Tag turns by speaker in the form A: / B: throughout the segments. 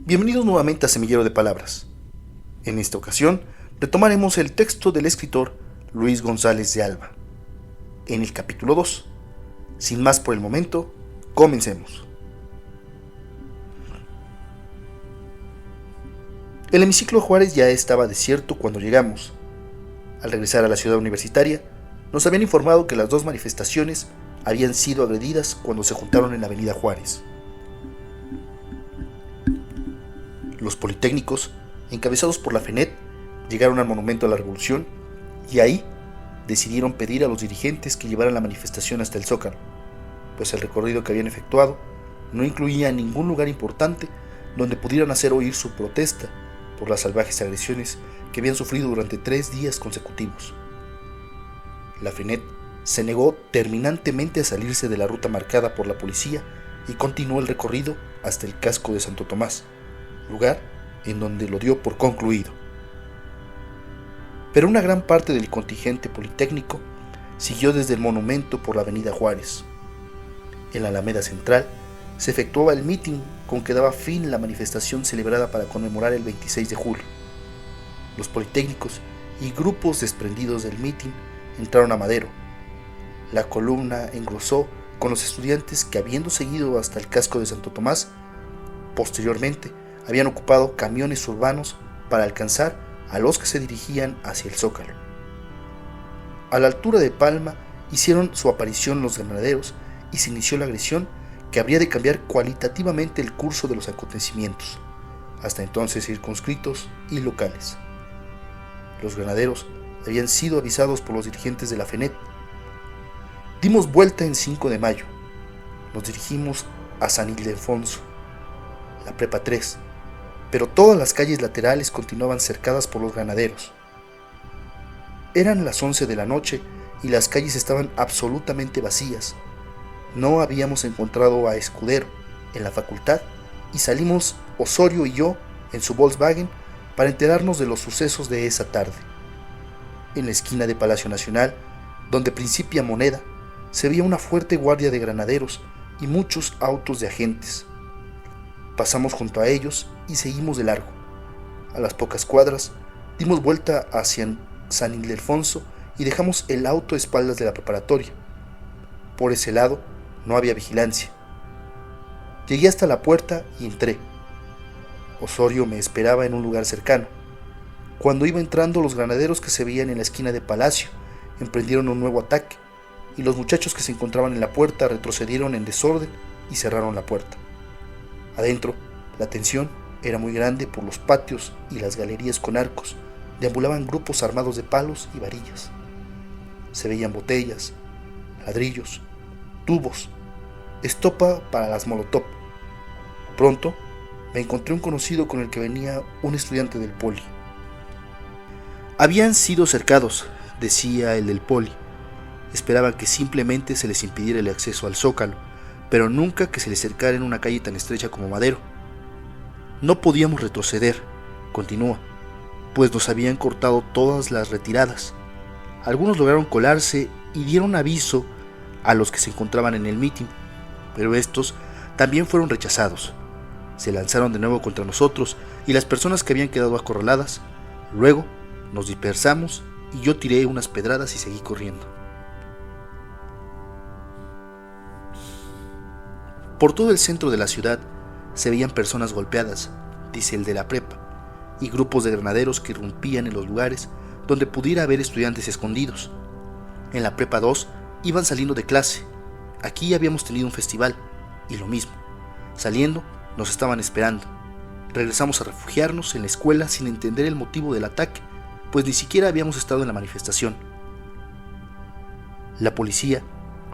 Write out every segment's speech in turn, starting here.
A: Bienvenidos nuevamente a Semillero de Palabras. En esta ocasión retomaremos el texto del escritor Luis González de Alba. En el capítulo 2. Sin más por el momento, comencemos. El hemiciclo Juárez ya estaba desierto cuando llegamos. Al regresar a la ciudad universitaria, nos habían informado que las dos manifestaciones habían sido agredidas cuando se juntaron en la avenida Juárez. Los politécnicos, encabezados por la FENET, llegaron al Monumento a la Revolución y ahí decidieron pedir a los dirigentes que llevaran la manifestación hasta el Zócalo, pues el recorrido que habían efectuado no incluía ningún lugar importante donde pudieran hacer oír su protesta por las salvajes agresiones que habían sufrido durante 3 días consecutivos. La FENET se negó terminantemente a salirse de la ruta marcada por la policía y continuó el recorrido hasta el casco de Santo Tomás, lugar en donde lo dio por concluido. Pero una gran parte del contingente politécnico siguió desde el monumento por la avenida Juárez. En la Alameda Central se efectuaba el mitin con que daba fin la manifestación celebrada para conmemorar el 26 de julio. Los politécnicos y grupos desprendidos del mitin entraron a Madero. La columna engrosó con los estudiantes que, habiendo seguido hasta el casco de Santo Tomás, posteriormente habían ocupado camiones urbanos para alcanzar a los que se dirigían hacia el Zócalo. A la altura de Palma hicieron su aparición los granaderos y se inició la agresión que habría de cambiar cualitativamente el curso de los acontecimientos, hasta entonces circunscritos y locales. Los granaderos habían sido avisados por los dirigentes de la FENET. Dimos vuelta en 5 de mayo. Nos dirigimos a San Ildefonso, la Prepa 3, pero todas las calles laterales continuaban cercadas por los granaderos. Eran las 11 de la noche y las calles estaban absolutamente vacías. No habíamos encontrado a Escudero en la facultad y salimos Osorio y yo en su Volkswagen para enterarnos de los sucesos de esa tarde. En la esquina de Palacio Nacional, donde principia Moneda, se veía una fuerte guardia de granaderos y muchos autos de agentes. Pasamos junto a ellos y seguimos de largo. A las pocas cuadras dimos vuelta hacia San Ildefonso y dejamos el auto a espaldas de la preparatoria. Por ese lado no había vigilancia. Llegué hasta la puerta y entré. Osorio me esperaba en un lugar cercano. Cuando iba entrando, los granaderos que se veían en la esquina de Palacio emprendieron un nuevo ataque y los muchachos que se encontraban en la puerta retrocedieron en desorden y cerraron la puerta. Adentro, la tensión era muy grande por los patios y las galerías con arcos. Deambulaban grupos armados de palos y varillas. Se veían botellas, ladrillos, tubos, estopa para las molotov. Pronto me encontré un conocido con el que venía un estudiante del poli. Habían sido cercados, decía el del poli. Esperaban que simplemente se les impidiera el acceso al Zócalo, pero nunca que se les cercara en una calle tan estrecha como Madero. No podíamos retroceder, continúa, pues nos habían cortado todas las retiradas. Algunos lograron colarse y dieron aviso a los que se encontraban en el mitin, pero estos también fueron rechazados. Se lanzaron de nuevo contra nosotros y las personas que habían quedado acorraladas. Luego nos dispersamos y yo tiré unas pedradas y seguí corriendo. Por todo el centro de la ciudad se veían personas golpeadas, dice el de la prepa, y grupos de granaderos que irrumpían en los lugares donde pudiera haber estudiantes escondidos. En la prepa 2 iban saliendo de clase. Aquí habíamos tenido un festival, y lo mismo. Saliendo, nos estaban esperando. Regresamos a refugiarnos en la escuela sin entender el motivo del ataque, pues ni siquiera habíamos estado en la manifestación. La policía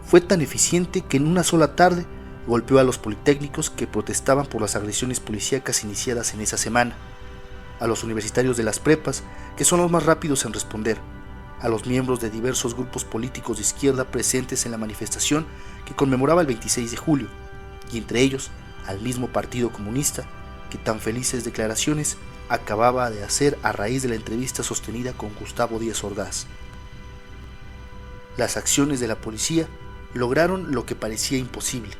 A: fue tan eficiente que en una sola tarde golpeó a los politécnicos que protestaban por las agresiones policíacas iniciadas en esa semana, a los universitarios de las prepas, que son los más rápidos en responder, a los miembros de diversos grupos políticos de izquierda presentes en la manifestación que conmemoraba el 26 de julio, y entre ellos al mismo Partido Comunista que tan felices declaraciones acababa de hacer a raíz de la entrevista sostenida con Gustavo Díaz Ordaz. Las acciones de la policía lograron lo que parecía imposible: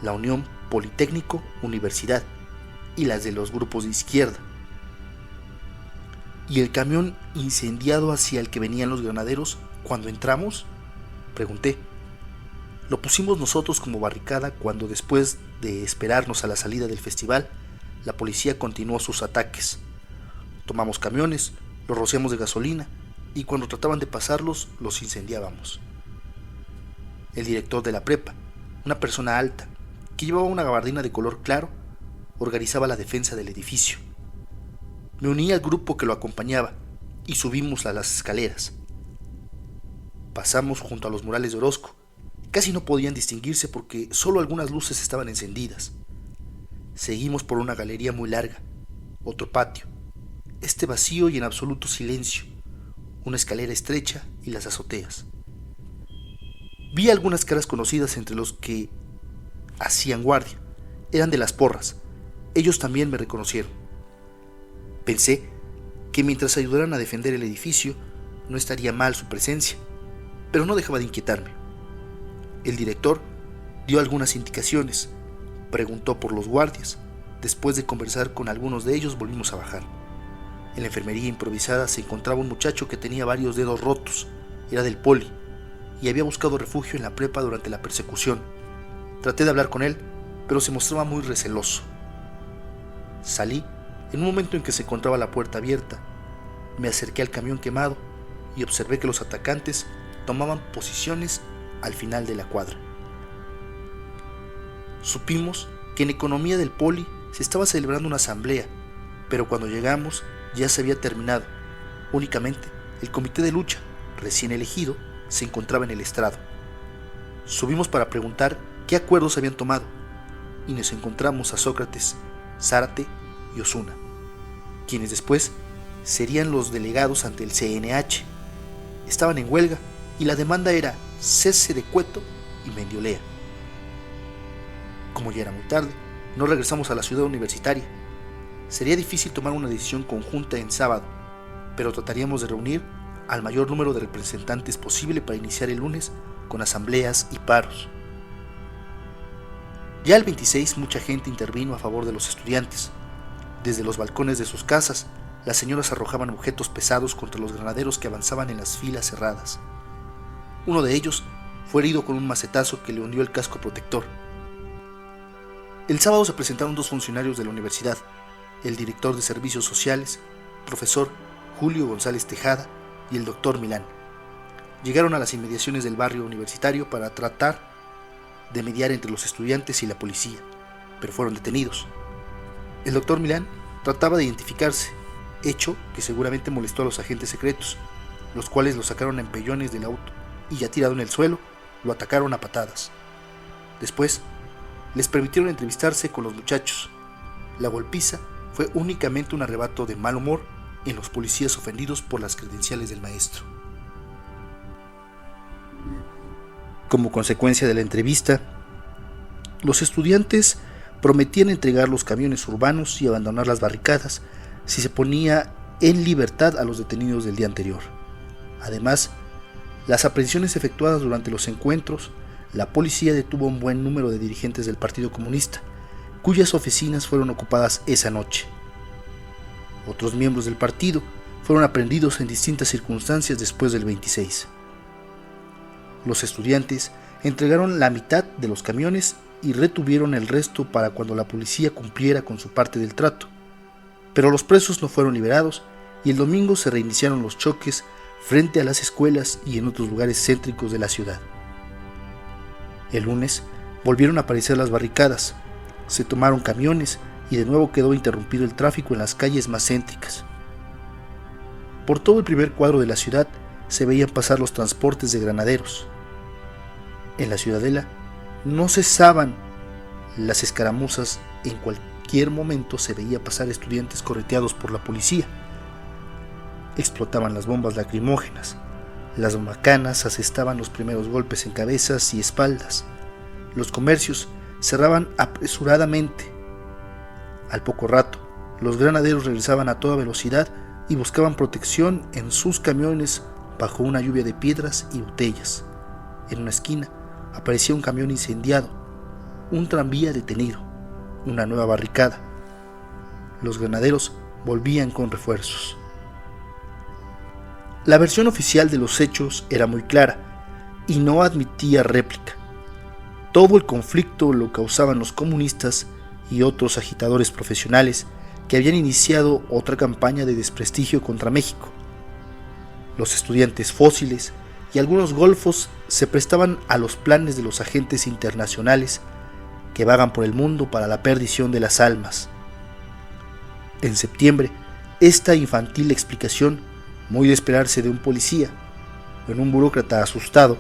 A: la unión Politécnico-Universidad, y las de los grupos de izquierda. ¿Y el camión incendiado hacia el que venían los granaderos cuando entramos?, pregunté. Lo pusimos nosotros como barricada cuando, después de esperarnos a la salida del festival, la policía continuó sus ataques. Tomamos camiones, los rociamos de gasolina y cuando trataban de pasarlos, los incendiábamos. El director de la prepa, una persona alta, que llevaba una gabardina de color claro, organizaba la defensa del edificio. Me uní al grupo que lo acompañaba y subimos a las escaleras. Pasamos junto a los murales de Orozco. Casi no podían distinguirse porque solo algunas luces estaban encendidas. Seguimos por una galería muy larga, otro patio, este vacío y en absoluto silencio, una escalera estrecha y las azoteas. Vi algunas caras conocidas entre los que hacían guardia. Eran de las porras. Ellos también me reconocieron. Pensé que mientras ayudaran a defender el edificio, no estaría mal su presencia, pero no dejaba de inquietarme. El director dio algunas indicaciones, preguntó por los guardias. Después de conversar con algunos de ellos, volvimos a bajar. En la enfermería improvisada se encontraba un muchacho que tenía varios dedos rotos. Era del poli y había buscado refugio en la prepa durante la persecución. Traté de hablar con él, pero se mostraba muy receloso. Salí en un momento en que se encontraba la puerta abierta. Me acerqué al camión quemado y observé que los atacantes tomaban posiciones al final de la cuadra. Supimos que en economía del poli se estaba celebrando una asamblea, pero cuando llegamos ya se había terminado. Únicamente el comité de lucha, recién elegido, se encontraba en el estrado. Subimos para preguntar qué acuerdos habían tomado y nos encontramos a Sócrates, Zárate y Osuna, quienes después serían los delegados ante el CNH. Estaban en huelga y la demanda era cese de Cueto y Mendiolea. Como ya era muy tarde, no regresamos a la ciudad universitaria. Sería difícil tomar una decisión conjunta en sábado, pero trataríamos de reunir al mayor número de representantes posible para iniciar el lunes con asambleas y paros. Ya el 26 mucha gente intervino a favor de los estudiantes. Desde los balcones de sus casas, las señoras arrojaban objetos pesados contra los granaderos que avanzaban en las filas cerradas. Uno de ellos fue herido con un macetazo que le hundió el casco protector. El sábado se presentaron dos funcionarios de la universidad, el director de Servicios Sociales, profesor Julio González Tejada, y el doctor Milán. Llegaron a las inmediaciones del barrio universitario para tratar de mediar entre los estudiantes y la policía, pero fueron detenidos. El doctor Milán trataba de identificarse, hecho que seguramente molestó a los agentes secretos, los cuales lo sacaron a empellones del auto y, ya tirado en el suelo, lo atacaron a patadas. Después, les permitieron entrevistarse con los muchachos. La golpiza fue únicamente un arrebato de mal humor en los policías ofendidos por las credenciales del maestro. Como consecuencia de la entrevista, los estudiantes prometían entregar los camiones urbanos y abandonar las barricadas si se ponía en libertad a los detenidos del día anterior. Además, las aprehensiones efectuadas durante los encuentros, la policía detuvo un buen número de dirigentes del Partido Comunista, cuyas oficinas fueron ocupadas esa noche. Otros miembros del partido fueron aprehendidos en distintas circunstancias después del 26. Los estudiantes entregaron la mitad de los camiones y retuvieron el resto para cuando la policía cumpliera con su parte del trato. Pero los presos no fueron liberados y el domingo se reiniciaron los choques frente a las escuelas y en otros lugares céntricos de la ciudad. El lunes volvieron a aparecer las barricadas, se tomaron camiones y de nuevo quedó interrumpido el tráfico en las calles más céntricas. Por todo el primer cuadro de la ciudad se veían pasar los transportes de granaderos. En la ciudadela no cesaban las escaramuzas, en cualquier momento se veía pasar estudiantes correteados por la policía. Explotaban las bombas lacrimógenas, las macanas asestaban los primeros golpes en cabezas y espaldas, los comercios cerraban apresuradamente. Al poco rato, los granaderos regresaban a toda velocidad y buscaban protección en sus camiones bajo una lluvia de piedras y botellas. En una esquina aparecía un camión incendiado, un tranvía detenido, una nueva barricada. los granaderos volvían con refuerzos. La versión oficial de los hechos era muy clara y no admitía réplica. Todo el conflicto lo causaban los comunistas y otros agitadores profesionales que habían iniciado otra campaña de desprestigio contra México. Los estudiantes fósiles y algunos golfos se prestaban a los planes de los agentes internacionales que vagan por el mundo para la perdición de las almas. En septiembre, esta infantil explicación, muy de esperarse de un policía o en un burócrata asustado,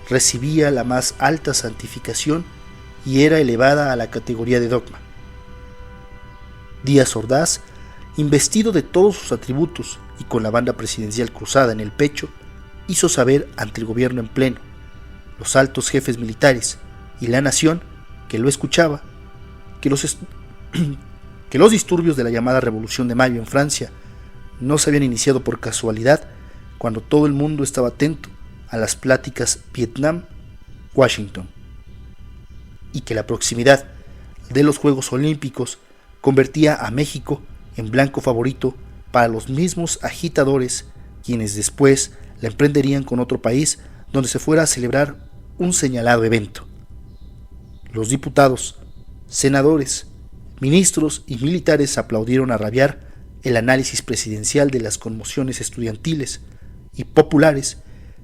A: recibía la más alta santificación y era elevada a la categoría de dogma. Díaz Ordaz, investido de todos sus atributos y con la banda presidencial cruzada en el pecho, hizo saber ante el gobierno en pleno, los altos jefes militares y la nación que lo escuchaba, que los disturbios de la llamada Revolución de Mayo en Francia no se habían iniciado por casualidad cuando todo el mundo estaba atento a las pláticas Vietnam-Washington, y que la proximidad de los Juegos Olímpicos convertía a México en blanco favorito para los mismos agitadores, quienes después la emprenderían con otro país donde se fuera a celebrar un señalado evento. Los diputados, senadores, ministros y militares aplaudieron a rabiar el análisis presidencial de las conmociones estudiantiles y populares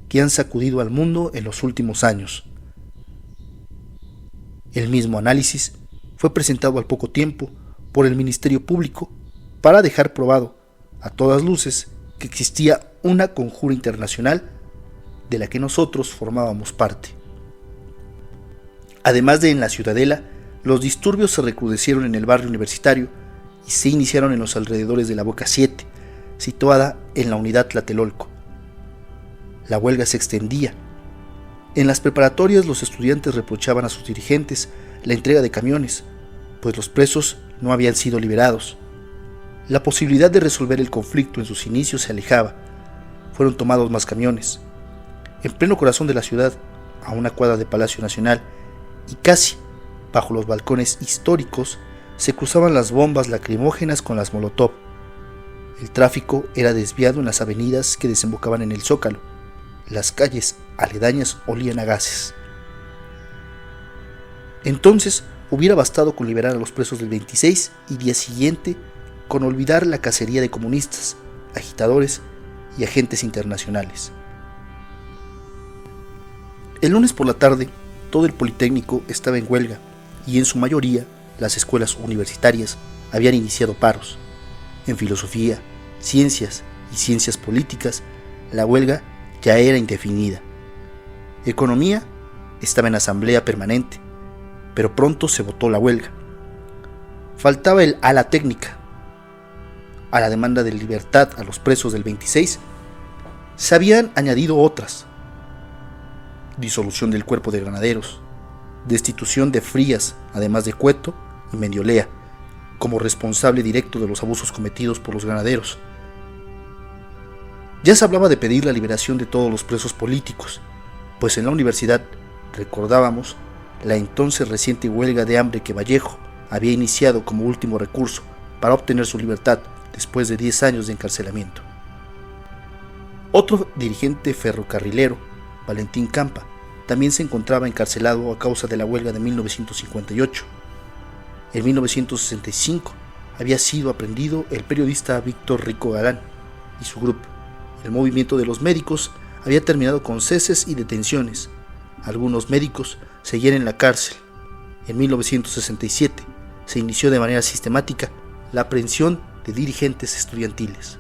A: que han sacudido al mundo en los últimos años. El mismo análisis fue presentado al poco tiempo por el Ministerio Público para dejar probado a todas luces que existía una conjura internacional de la que nosotros formábamos parte. Además de en la Ciudadela, los disturbios se recrudecieron en el barrio universitario y se iniciaron en los alrededores de la Boca 7, situada en la unidad Tlatelolco. La huelga se extendía. En las preparatorias los estudiantes reprochaban a sus dirigentes la entrega de camiones, pues los presos no habían sido liberados. La posibilidad de resolver el conflicto en sus inicios se alejaba. Fueron tomados más camiones. En pleno corazón de la ciudad, a una cuadra de Palacio Nacional y casi bajo los balcones históricos, se cruzaban las bombas lacrimógenas con las molotov. El tráfico era desviado en las avenidas que desembocaban en el Zócalo. Las calles aledañas olían a gases. Entonces hubiera bastado con liberar a los presos del 26 y día siguiente con olvidar la cacería de comunistas, agitadores y agentes internacionales. El lunes por la tarde, todo el Politécnico estaba en huelga y en su mayoría las escuelas universitarias habían iniciado paros. En filosofía, ciencias y ciencias políticas, la huelga ya era indefinida. Economía estaba en asamblea permanente, pero pronto se votó la huelga. Faltaba el ala técnica. A la demanda de libertad a los presos del 26 se habían añadido otras: disolución del cuerpo de granaderos, destitución de Frías, además de Cueto y Mendiolea, como responsable directo de los abusos cometidos por los granaderos. Ya se hablaba de pedir la liberación de todos los presos políticos, pues en la universidad, recordábamos, la entonces reciente huelga de hambre que Vallejo había iniciado como último recurso para obtener su libertad después de 10 años de encarcelamiento. Otro dirigente ferrocarrilero, Valentín Campa, también se encontraba encarcelado a causa de la huelga de 1958. En 1965 había sido aprehendido el periodista Víctor Rico Galán y su grupo. El movimiento de los médicos había terminado con ceses y detenciones. Algunos médicos seguían en la cárcel. En 1967 se inició de manera sistemática la aprehensión de dirigentes estudiantiles.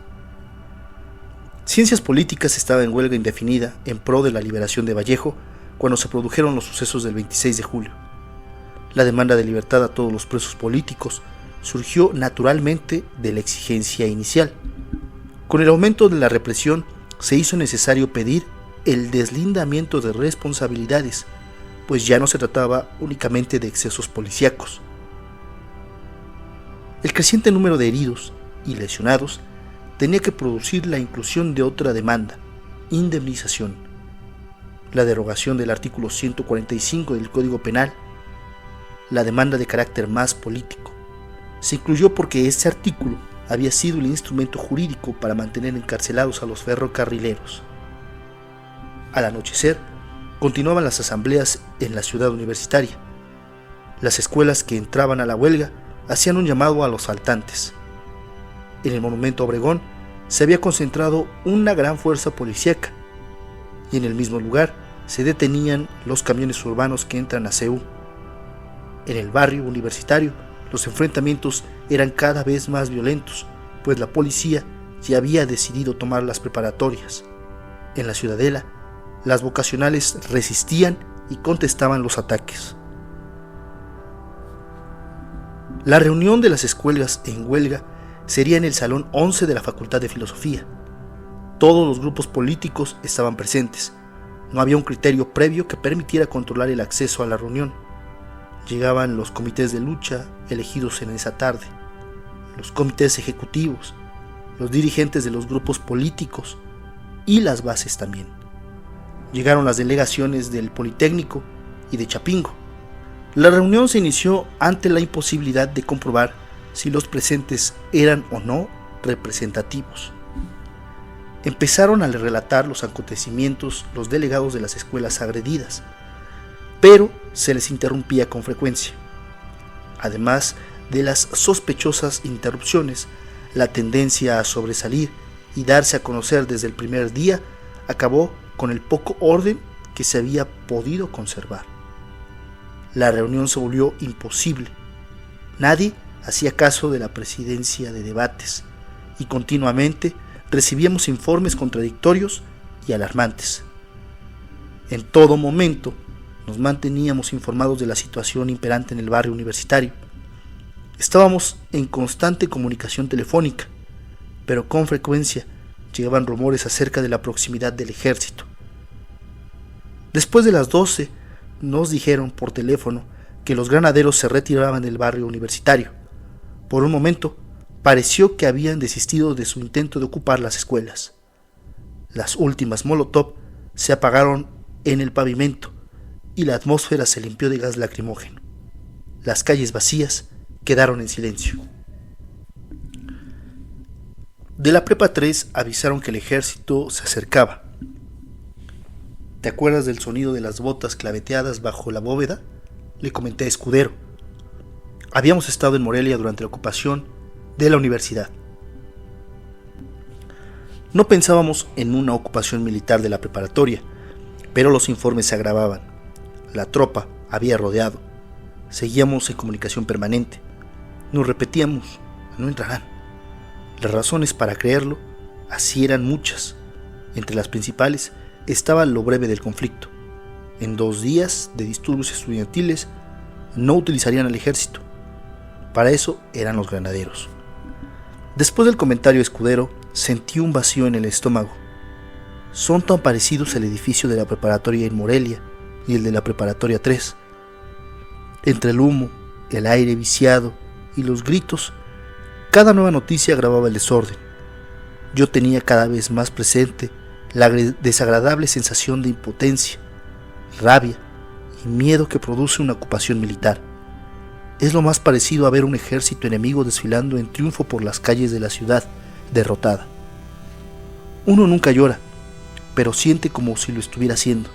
A: Ciencias Políticas estaba en huelga indefinida en pro de la liberación de Vallejo cuando se produjeron los sucesos del 26 de julio. La demanda de libertad a todos los presos políticos surgió naturalmente de la exigencia inicial. Con el aumento de la represión se hizo necesario pedir el deslindamiento de responsabilidades, pues ya no se trataba únicamente de excesos policíacos. El creciente número de heridos y lesionados tenía que producir la inclusión de otra demanda: indemnización, la derogación del artículo 145 del Código Penal, la demanda de carácter más político, se incluyó porque este artículo había sido el instrumento jurídico para mantener encarcelados a los ferrocarrileros. Al anochecer, continuaban las asambleas en la ciudad universitaria. Las escuelas que entraban a la huelga hacían un llamado a los faltantes. En el monumento a Obregón se había concentrado una gran fuerza policíaca, y en el mismo lugar se detenían los camiones urbanos que entran a CEU. En el barrio universitario, los enfrentamientos eran cada vez más violentos, pues la policía ya había decidido tomar las preparatorias. En la Ciudadela, las vocacionales resistían y contestaban los ataques. La reunión de las escuelas en huelga sería en el Salón 11 de la Facultad de Filosofía. Todos los grupos políticos estaban presentes. No había un criterio previo que permitiera controlar el acceso a la reunión. Llegaban los comités de lucha elegidos en esa tarde, los comités ejecutivos, los dirigentes de los grupos políticos y las bases también. Llegaron las delegaciones del Politécnico y de Chapingo. La reunión se inició ante la imposibilidad de comprobar si los presentes eran o no representativos. Empezaron a relatar los acontecimientos los delegados de las escuelas agredidas, pero se les interrumpía con frecuencia. Además de las sospechosas interrupciones, la tendencia a sobresalir y darse a conocer desde el primer día acabó con el poco orden que se había podido conservar. La reunión se volvió imposible. Nadie hacía caso de la presidencia de debates y continuamente recibíamos informes contradictorios y alarmantes. En todo momento nos manteníamos informados de la situación imperante en el barrio universitario. Estábamos en constante comunicación telefónica, pero con frecuencia llegaban rumores acerca de la proximidad del ejército. Después de las 12, nos dijeron por teléfono que los granaderos se retiraban del barrio universitario. Por un momento, pareció que habían desistido de su intento de ocupar las escuelas. Las últimas molotov se apagaron en el pavimento y la atmósfera se limpió de gas lacrimógeno. Las calles vacías quedaron en silencio. De la Prepa 3 avisaron que el ejército se acercaba. ¿Te acuerdas del sonido de las botas claveteadas bajo la bóveda? Le comenté a Escudero. Habíamos estado en Morelia durante la ocupación de la universidad. No pensábamos en una ocupación militar de la preparatoria, pero los informes se agravaban. La tropa había rodeado. Seguíamos en comunicación permanente. Nos repetíamos, no entrarán. Las razones para creerlo así eran muchas. Entre las principales estaba lo breve del conflicto. En 2 días de disturbios estudiantiles no utilizarían al ejército. Para eso eran los granaderos. Después del comentario Escudero, sentí un vacío en el estómago. Son tan parecidos el edificio de la preparatoria en Morelia y el de la preparatoria 3. Entre el humo, el aire viciado y los gritos, cada nueva noticia agravaba el desorden. Yo tenía cada vez más presente la desagradable sensación de impotencia, rabia y miedo que produce una ocupación militar. Es lo más parecido a ver un ejército enemigo desfilando en triunfo por las calles de la ciudad derrotada. Uno nunca llora, pero siente como si lo estuviera haciendo.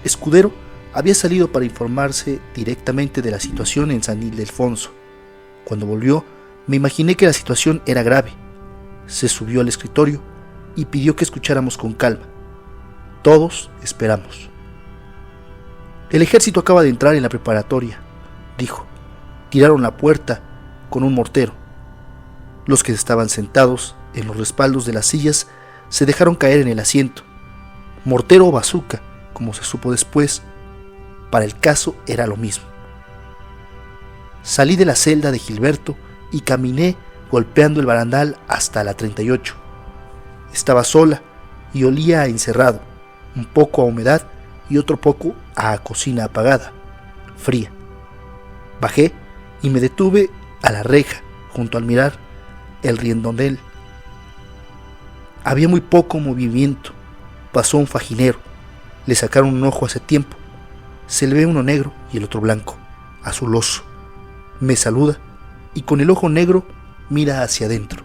A: Escudero había salido para informarse directamente de la situación en San Ildefonso. Cuando volvió, me imaginé que la situación era grave. Se subió al escritorio y pidió que escucháramos con calma. Todos esperamos. El ejército acaba de entrar en la preparatoria, dijo. Tiraron la puerta con un mortero. Los que estaban sentados en los respaldos de las sillas se dejaron caer en el asiento. Mortero o bazuca, como se supo después, para el caso era lo mismo. Salí de la celda de Gilberto y caminé golpeando el barandal hasta la 38. Estaba sola y olía a encerrado, un poco a humedad y otro poco a cocina apagada, fría. Bajé y me detuve a la reja junto al mirar el riendonel. Había muy poco movimiento. Pasó un faginero. Le sacaron un ojo hace tiempo. Se le ve uno negro y el otro blanco, azuloso. Me saluda y con el ojo negro mira hacia adentro.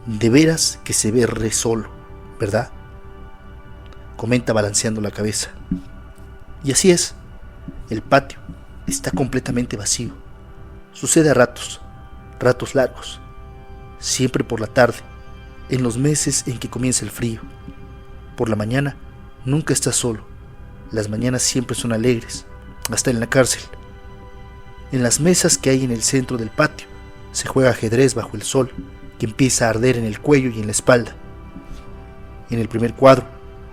A: De veras que se ve re solo, ¿verdad?, comenta balanceando la cabeza. Y así es, el patio está completamente vacío. Sucede a ratos largos, siempre por la tarde, en los meses en que comienza el frío. Por la mañana nunca estás solo, las mañanas siempre son alegres, hasta en la cárcel. En las mesas que hay en el centro del patio se juega ajedrez bajo el sol, que empieza a arder en el cuello y en la espalda. En el primer cuadro,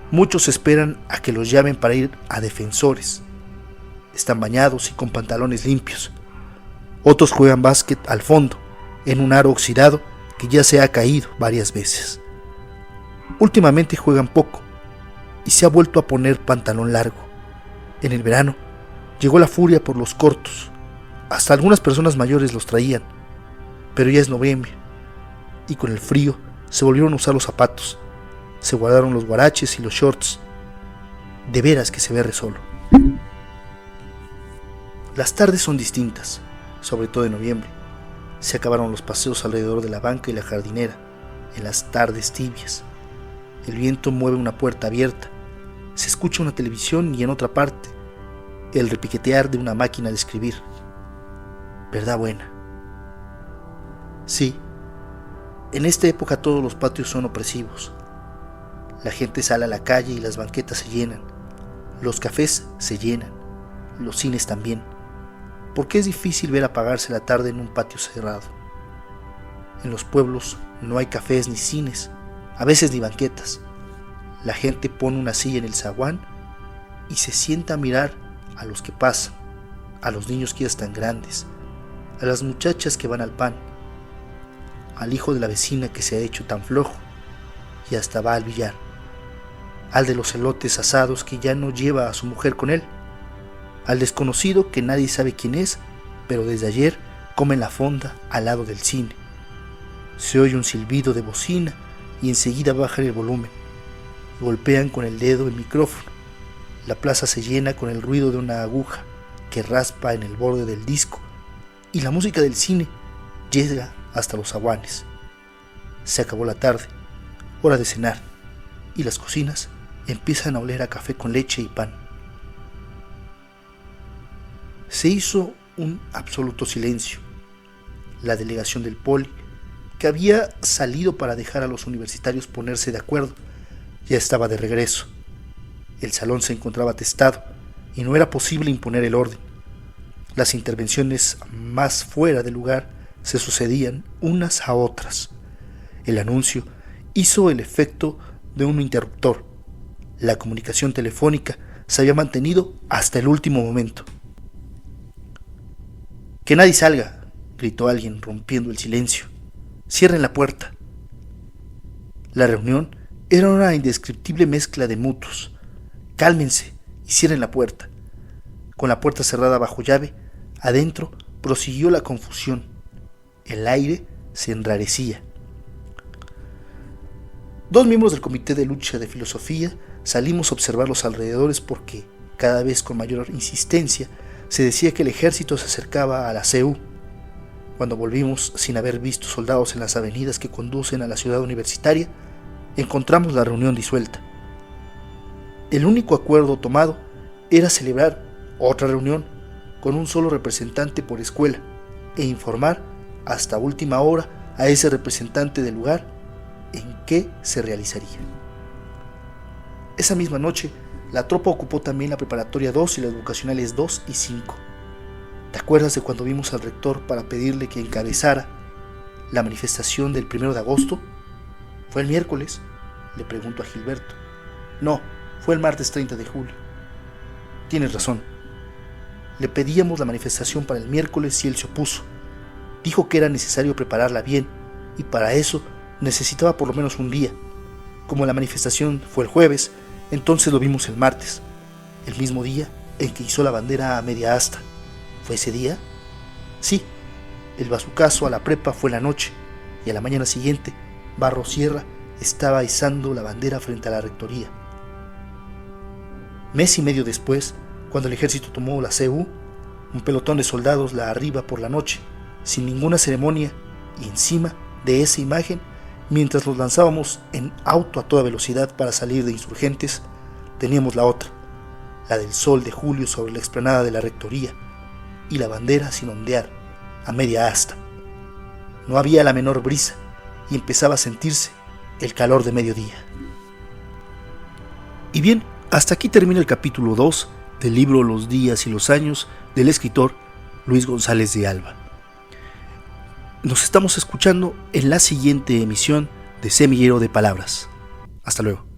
A: muchos esperan a que los llamen para ir a defensores. Están bañados y con pantalones limpios. Otros juegan básquet al fondo, en un aro oxidado que ya se ha caído varias veces. Últimamente juegan poco y se ha vuelto a poner pantalón largo. En el verano llegó la furia por los cortos. Hasta algunas personas mayores los traían, pero ya es noviembre y con el frío se volvieron a usar los zapatos. Se guardaron los guaraches y los shorts. De veras que se ve re solo. Las tardes son distintas, sobre todo en noviembre. Se acabaron los paseos alrededor de la banca y la jardinera, en las tardes tibias. El viento mueve una puerta abierta. Se escucha una televisión y en otra parte el repiquetear de una máquina de escribir. ¿Verdad buena? Sí, en esta época todos los patios son opresivos. La gente sale a la calle y las banquetas se llenan. Los cafés se llenan. Los cines también. Porque es difícil ver apagarse la tarde en un patio cerrado. En los pueblos no hay cafés ni cines, a veces ni banquetas. La gente pone una silla en el zaguán y se sienta a mirar a los que pasan, a los niños que ya están grandes, a las muchachas que van al pan, al hijo de la vecina que se ha hecho tan flojo y hasta va al billar, al de los elotes asados que ya no lleva a su mujer con él, al desconocido que nadie sabe quién es, pero desde ayer come en la fonda al lado del cine. Se oye un silbido de bocina y enseguida bajan el volumen. Golpean con el dedo el micrófono. La plaza se llena con el ruido de una aguja que raspa en el borde del disco y la música del cine llega hasta los zaguanes. Se acabó la tarde, hora de cenar, y las cocinas empiezan a oler a café con leche y pan. Se hizo un absoluto silencio. La delegación del Poli, que había salido para dejar a los universitarios ponerse de acuerdo, ya estaba de regreso. El salón se encontraba atestado y no era posible imponer el orden. Las intervenciones más fuera de lugar se sucedían unas a otras. El anuncio hizo el efecto de un interruptor. La comunicación telefónica se había mantenido hasta el último momento. «Que nadie salga», gritó alguien rompiendo el silencio. «Cierren la puerta». La reunión era una indescriptible mezcla de mutos. «Cálmense y cierren la puerta». Con la puerta cerrada bajo llave, adentro prosiguió la confusión. El aire se enrarecía. Dos miembros del Comité de Lucha de Filosofía salimos a observar los alrededores porque, cada vez con mayor insistencia, se decía que el ejército se acercaba a la CU. Cuando volvimos sin haber visto soldados en las avenidas que conducen a la ciudad universitaria, encontramos la reunión disuelta. El único acuerdo tomado era celebrar otra reunión con un solo representante por escuela e informar hasta última hora a ese representante del lugar en qué se realizaría. Esa misma noche, la tropa ocupó también la preparatoria 2 y las vocacionales 2 y 5. ¿Te acuerdas de cuando vimos al rector para pedirle que encabezara la manifestación del 1 de agosto? ¿Fue el miércoles?, le pregunto a Gilberto. No, fue el martes 30 de julio. Tienes razón. Le pedíamos la manifestación para el miércoles y él se opuso. Dijo que era necesario prepararla bien y para eso necesitaba por lo menos un día. Como la manifestación fue el jueves, entonces lo vimos el martes, el mismo día en que hizo la bandera a media asta. ¿Fue ese día? Sí, el bazucazo a la prepa fue la noche y a la mañana siguiente Barros Sierra estaba izando la bandera frente a la rectoría. Mes y medio después, cuando el ejército tomó la CU, Un pelotón de soldados la arriba por la noche, sin ninguna ceremonia, y encima de esa imagen, mientras nos lanzábamos en auto a toda velocidad para salir de Insurgentes, teníamos la otra, la del sol de julio sobre la explanada de la rectoría, y la bandera sin ondear, a media asta. No había la menor brisa, y empezaba a sentirse el calor de mediodía. Y bien, hasta aquí termina el capítulo 2 del libro Los días y los años del escritor Luis González de Alba. Nos estamos escuchando en la siguiente emisión de Semillero de Palabras. Hasta luego.